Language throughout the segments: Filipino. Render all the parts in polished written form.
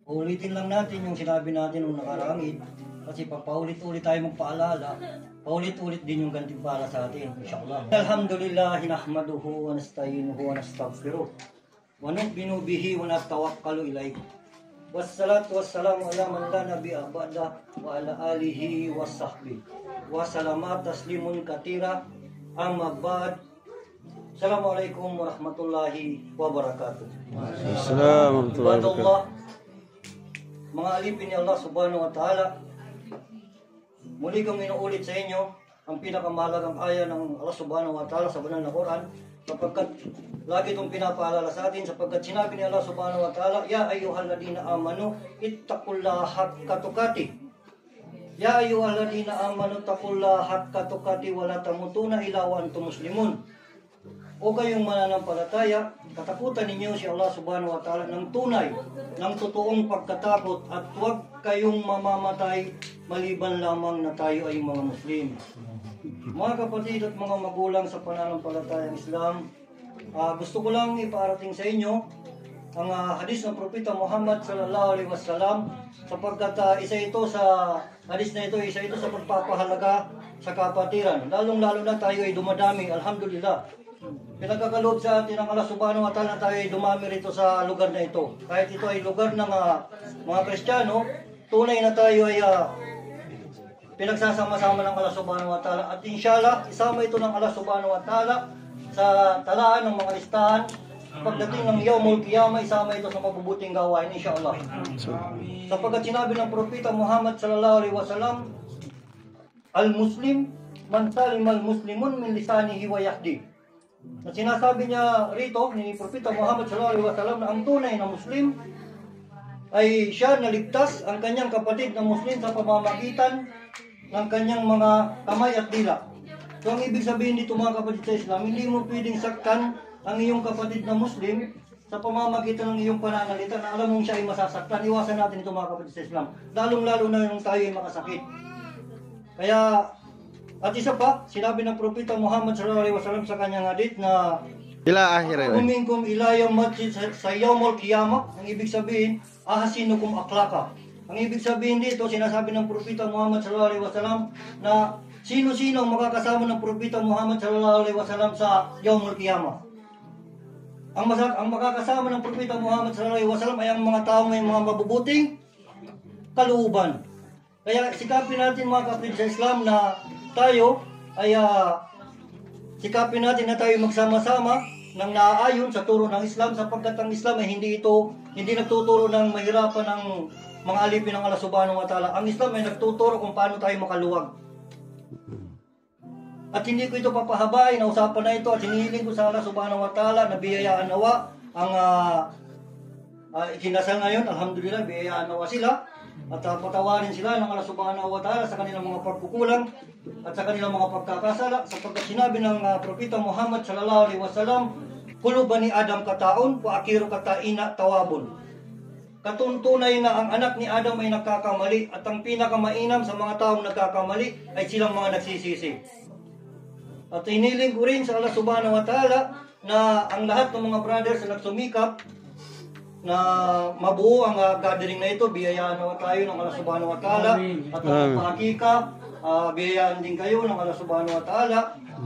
Ulitin lang natin yung sinabi natin nung nakarangit. Kasi pag paulit-ulit tayo magpaalala, paulit-ulit din yung gantimpala sa atin, insyaAllah. Alhamdulillah, nahmaduhu wa nasta'inuhu wa nastaghfiruh. Wa nu'minu bihi wa natawakkalu ilayh. Wassalatu wassalamu ala man la nabiyya ba'da wa ala alihi wa sahbihi. Wa salamat taslimun katira. Amma ba'd. Assalamualaikum warahmatullahi wabarakatuh. Assalamualaikum warahmatullahi wabarakatuh. Mga alipin ni Allah subhanahu wa ta'ala, muli kong inuulit sa inyo ang pinakamahalagang aya ng Allah subhanahu wa ta'ala sa banal na Quran, sapagkat lagi itong pinapaalala sa atin, sapagkat sinabi ni Allah subhanahu wa ta'ala, Ya ayyuhalladina amanu ittaqullaha haqqa tuqatih. Ya ayyuhalladina amanu ittaqullaha haqqa tuqatih wa la tamutuna illa wa antum muslimun. O kayong mananampalataya, katakutan ninyo si Allah subhanahu wa ta'ala ng tunay, ng totoong pagkatakot, at huwag kayong mamamatay maliban lamang na tayo ay mga Muslim. Mga kapatid at mga magulang sa pananampalatayang Islam, gusto ko lang ipaarating sa inyo ang hadis ng Propeta Muhammad sallallahu alaihi wasallam, sapagkat isa ito sa hadis na ito, isa ito sa pagpapahalaga sa kapatiran. Lalong-lalo na tayo ay dumadami, alhamdulillah. Pinagkakaloob sa atin ng Allah subhanahu wa ta'ala, tayo ay dumami rito sa lugar na ito. Kahit ito ay lugar ng mga Kristiyano, tunay na tayo ay pinagsasama-sama ng Allah subhanahu wa ta'ala. At inshallah, isama ito ng Allah subhanahu wa ta'ala sa talaan ng mga listahan. Pagdating ng Yawmul Qiyamah, isama ito sa mabubuting gawain, inshallah. Sapagkat sinabi ng Propeta Muhammad sallallahu alaihi wasallam, Al-Muslim, man salim al-Muslimun min lisanihi wa yahdi. At sinasabi niya rito ni Propeta Muhammad sallallahu alaihi wasallam na ang tunay na Muslim ay siya na ligtas ang kanyang kapatid na Muslim sa pamamagitan ng kanyang mga kamay at dila. So ang ibig sabihin dito mga kapatid sa Islam, hindi mo pwedeng saktan ang iyong kapatid na Muslim sa pamamagitan ng iyong pananalita na alam mong siya ay masasaktan. Iwasan natin ito mga kapatid sa Islam, lalong-lalo na yung tayo ay makasakit. Kaya at isa pa, sinabi ng Propeta Muhammad sallallahu alaihi wasallam sa kanyang hadith na Ila akhir Minkum ila yawm masjid sa Yawmul Qiyamah. Ang ibig sabihin, ahasinukum akhlaqa. Ang ibig sabihin dito, sinasabi ng Propeta Muhammad sallallahu alaihi wasallam na sino-sino ang makakasama ng Propeta Muhammad sallallahu alaihi wasallam sa Yawmul Qiyamah. Ang makakasama ng Propeta Muhammad sallallahu alaihi wasallam ay ang mga tao may mga mabubuting kalooban. Kaya sikapin natin mga kapatid sa Islam na tayo ay sikapin natin na tayo magsama-sama ng naaayon sa turo ng Islam, sapagkat ang Islam ay hindi nagtuturo ng mahirapan ng mga alipin ng Allah subhanahu wa ta'ala. Ang Islam ay nagtuturo kung paano tayo makaluwag. At hindi ko ito papahabain na usapan na ito, at hinihiling ko sa Allah subhanahu wa ta'ala na biyayaan nawa ang ikinasal ngayon. Alhamdulillah, biyayaan nawa sila. At patawarin sila ng Allah subhanahu wa ta'ala sa kanilang mga pagkukulang at sa kanilang mga pagkakasala, sapagkat sinabi ng Propeta Muhammad sallallahu alaihi wasallam, Kullu bani Adam kataun wa akhiru kataina tawabun. Katuntunay na ang anak ni Adam ay nagkakamali, at ang pinakamainam sa mga taong nagkakamali ay silang mga nagsisisi. At hiniling ko rin sa Allah subhanahu wa ta'ala na ang lahat ng mga brothers na nagsumikap na mabuo ang gathering na ito, biyayaan naman tayo ng Allah subhanahu wa ta'ala. At ang pahakika, biyayaan din kayo ng Allah subhanahu wa ta'ala.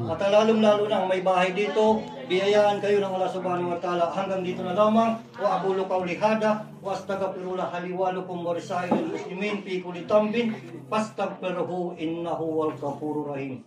At lalong-lalo na ang may bahay dito, biyayaan kayo ng Allah subhanahu wa ta'ala. Hanggang dito na lamang. Wa aqulu qawli hadha wa astaghfirullah li wa lakum wa lisairil muslimin fi kulli dhanbin fastaghfiruhu innahu wal ghafurur rahim.